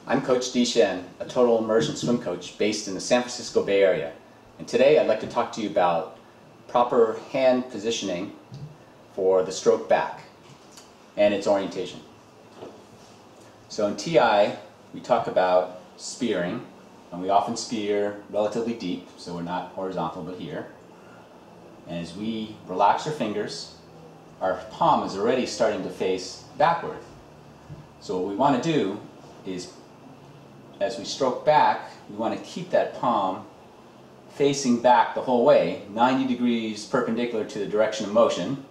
I'm Coach Dishan, a total immersion swim coach based in the San Francisco Bay Area. And today I'd like to talk to you about proper hand positioning for the stroke back and its orientation. So in TI, we talk about spearing, and we often spear relatively deep, so we're not horizontal but here. And as we relax our fingers, our palm is already starting to face backward. So what we want to do is, as we stroke back, we want to keep that palm facing back the whole way, 90 degrees perpendicular to the direction of motion.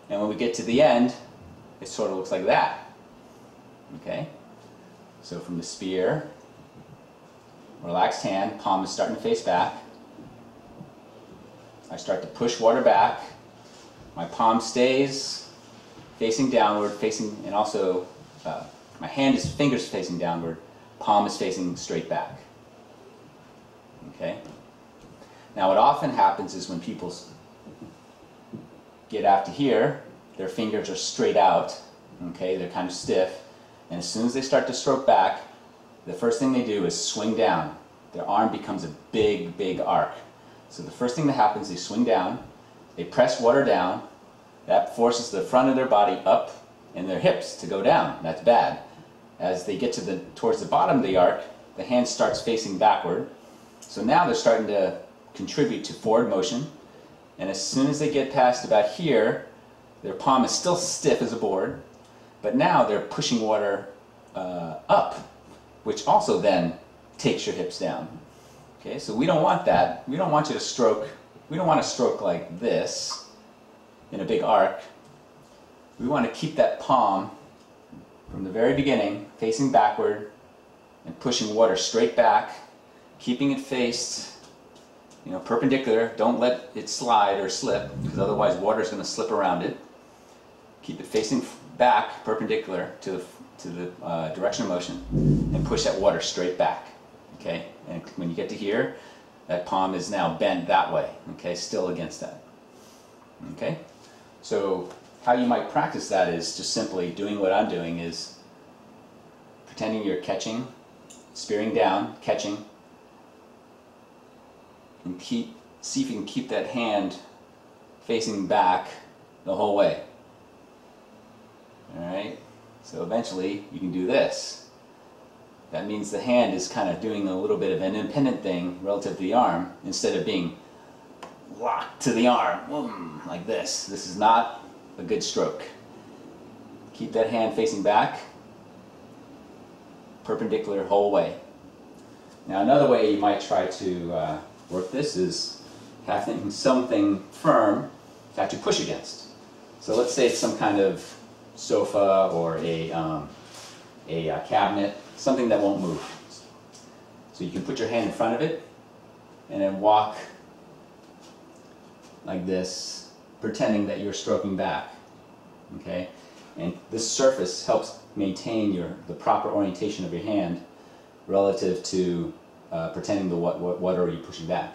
And when we get to the end, it sort of looks like that. Okay? So from the spear, relaxed hand, palm is starting to face back. I start to push water back. My palm stays facing downward, and also my fingers facing downward. Palm is facing straight back. Okay? Now what often happens is when people get out to here, their fingers are straight out. Okay? They're kind of stiff. And as soon as they start to stroke back, the first thing they do is swing down. Their arm becomes a big, big arc. So the first thing that happens, they swing down, they press water down. That forces the front of their body up and their hips to go down. That's bad. As they get towards the bottom of the arc, the hand starts facing backward. So now they're starting to contribute to forward motion. And as soon as they get past about here, their palm is still stiff as a board, but now they're pushing water up, which also then takes your hips down. Okay, so we don't want that. We don't want you to stroke. We don't want to stroke like this in a big arc. We want to keep that palm from the very beginning facing backward and pushing water straight back, keeping it faced, perpendicular. Don't let it slide or slip, because otherwise water is going to slip around it. Keep it facing back, perpendicular to the direction of motion, and push that water straight back. Okay, and when you get to here, that palm is now bent that way. Okay, still against that. Okay, so how you might practice that is just simply doing what I'm doing, is pretending you're catching, spearing down, catching, and see if you can keep that hand facing back the whole way. Alright, so eventually you can do this. That means the hand is kind of doing a little bit of an independent thing relative to the arm, instead of being locked to the arm, like this. This is not a good stroke. Keep that hand facing back, perpendicular whole way. Now another way you might try to work this is having something firm to actually push against. So let's say it's some kind of sofa or a cabinet, something that won't move. So you can put your hand in front of it and then walk like this, pretending that you're stroking back. Okay? And this surface helps maintain the proper orientation of your hand relative to pretending what are you pushing back.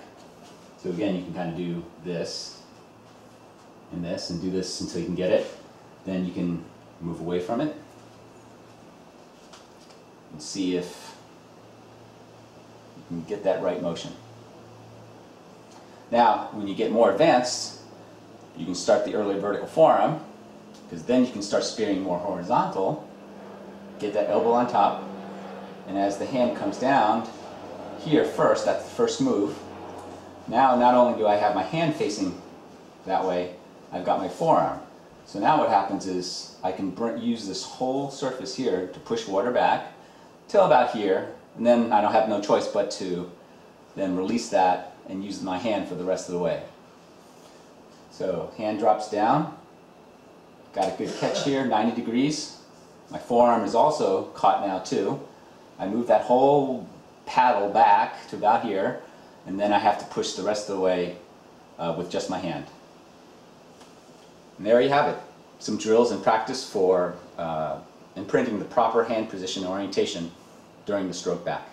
So again, you can kind of do this and this and do this until you can get it. Then you can move away from it and see if you can get that right motion. Now, when you get more advanced, you can start the early vertical forearm, because then you can start spearing more horizontal. Get that elbow on top, and as the hand comes down here first, that's the first move. Now, not only do I have my hand facing that way, I've got my forearm. So now what happens is I can use this whole surface here to push water back till about here, and then I don't have no choice but to then release that and use my hand for the rest of the way. So hand drops down, got a good catch here, 90 degrees. My forearm is also caught now too. I move that whole paddle back to about here, and then I have to push the rest of the way with just my hand. And there you have it. Some drills and practice for imprinting the proper hand position orientation during the stroke back.